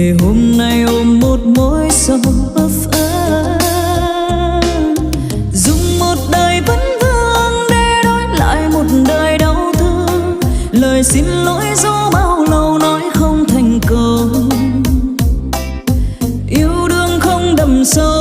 để hôm nay ôm một mối sầu ấp ớ. Dùng một đời vấn vương để đổi lại một đời đau thương, lời xin lỗi dù bao lâu nói không thành câu. Yêu đương không đậm sâu